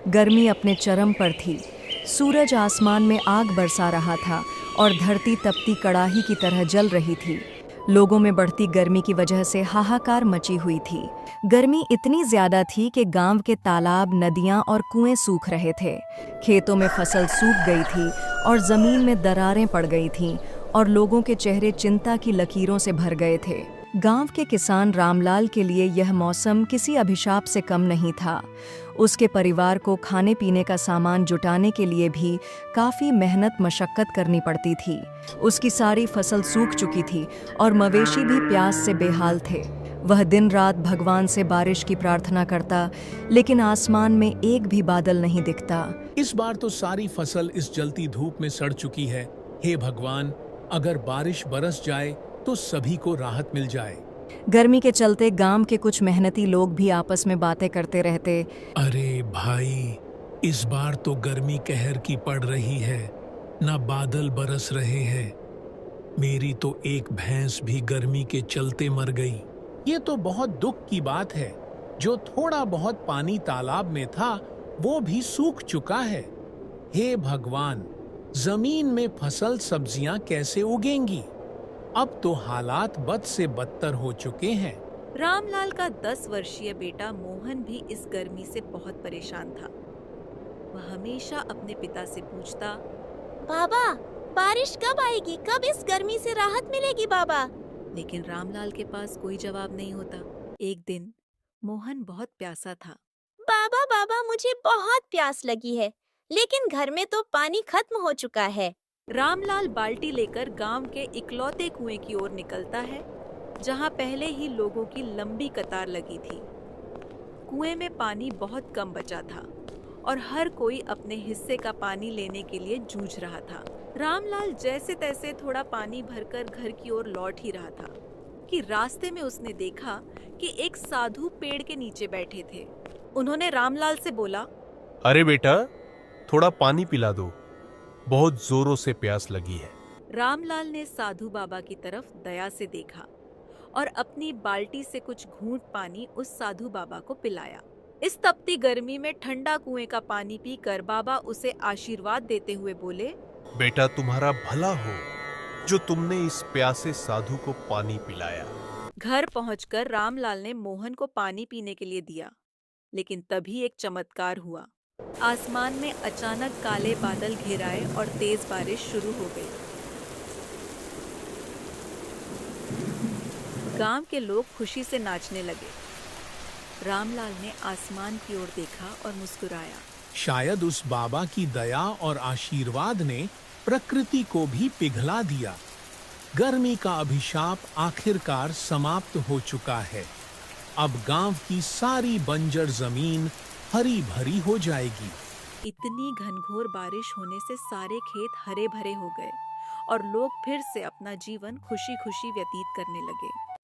गर्मी अपने चरम पर थी। सूरज आसमान में आग बरसा रहा था और धरती तपती कड़ाही की तरह जल रही थी। लोगों में बढ़ती गर्मी की वजह से हाहाकार मची हुई थी। गर्मी इतनी ज्यादा थी कि गांव के तालाब, नदियां और कुएं सूख रहे थे। खेतों में फसल सूख गई थी और जमीन में दरारें पड़ गई थीं और लोगों के चेहरे चिंता की लकीरों से भर गए थे। गांव के किसान रामलाल के लिए यह मौसम किसी अभिशाप से कम नहीं था। उसके परिवार को खाने पीने का सामान जुटाने के लिए भी काफ़ी मेहनत मशक्कत करनी पड़ती थी। उसकी सारी फसल सूख चुकी थी और मवेशी भी प्यास से बेहाल थे। वह दिन रात भगवान से बारिश की प्रार्थना करता, लेकिन आसमान में एक भी बादल नहीं दिखता। इस बार तो सारी फसल इस जलती धूप में सड़ चुकी है। हे भगवान, अगर बारिश बरस जाए तो सभी को राहत मिल जाए। गर्मी के चलते गांव के कुछ मेहनती लोग भी आपस में बातें करते रहते। अरे भाई, इस बार तो गर्मी कहर की पड़ रही है, ना बादल बरस रहे हैं। मेरी तो एक भैंस भी गर्मी के चलते मर गई। ये तो बहुत दुख की बात है। जो थोड़ा बहुत पानी तालाब में था वो भी सूख चुका है। हे भगवान, जमीन में फसल सब्जियां कैसे उगेंगी? अब तो हालात बद से बदतर हो चुके हैं। रामलाल का 10 वर्षीय बेटा मोहन भी इस गर्मी से बहुत परेशान था। वह हमेशा अपने पिता से पूछता, बाबा, बारिश कब आएगी? कब इस गर्मी से राहत मिलेगी बाबा? लेकिन रामलाल के पास कोई जवाब नहीं होता। एक दिन मोहन बहुत प्यासा था। बाबा बाबा, मुझे बहुत प्यास लगी है, लेकिन घर में तो पानी खत्म हो चुका है। रामलाल बाल्टी लेकर गांव के इकलौते कुएं की ओर निकलता है, जहां पहले ही लोगों की लंबी कतार लगी थी। कुएं में पानी बहुत कम बचा था और हर कोई अपने हिस्से का पानी लेने के लिए जूझ रहा था। रामलाल जैसे तैसे थोड़ा पानी भरकर घर की ओर लौट ही रहा था कि रास्ते में उसने देखा कि एक साधु पेड़ के नीचे बैठे थे। उन्होंने रामलाल से बोला, अरे बेटा, थोड़ा पानी पिला दो, बहुत जोरों से प्यास लगी है। रामलाल ने साधु बाबा की तरफ दया से देखा और अपनी बाल्टी से कुछ घूंट पानी उस साधु बाबा को पिलाया। इस तपती गर्मी में ठंडा कुएं का पानी पीकर बाबा उसे आशीर्वाद देते हुए बोले, बेटा, तुम्हारा भला हो जो तुमने इस प्यासे साधु को पानी पिलाया। घर पहुंचकर रामलाल ने मोहन को पानी पीने के लिए दिया, लेकिन तभी एक चमत्कार हुआ। आसमान में अचानक काले बादल घिर आए और तेज बारिश शुरू हो गई। गांव के लोग खुशी से नाचने लगे। रामलाल ने आसमान की ओर देखा और मुस्कुराया। शायद उस बाबा की दया और आशीर्वाद ने प्रकृति को भी पिघला दिया। गर्मी का अभिशाप आखिरकार समाप्त हो चुका है। अब गांव की सारी बंजर जमीन हरी भरी हो जाएगी। इतनी घनघोर बारिश होने से सारे खेत हरे भरे हो गए और लोग फिर से अपना जीवन खुशी खुशी व्यतीत करने लगे।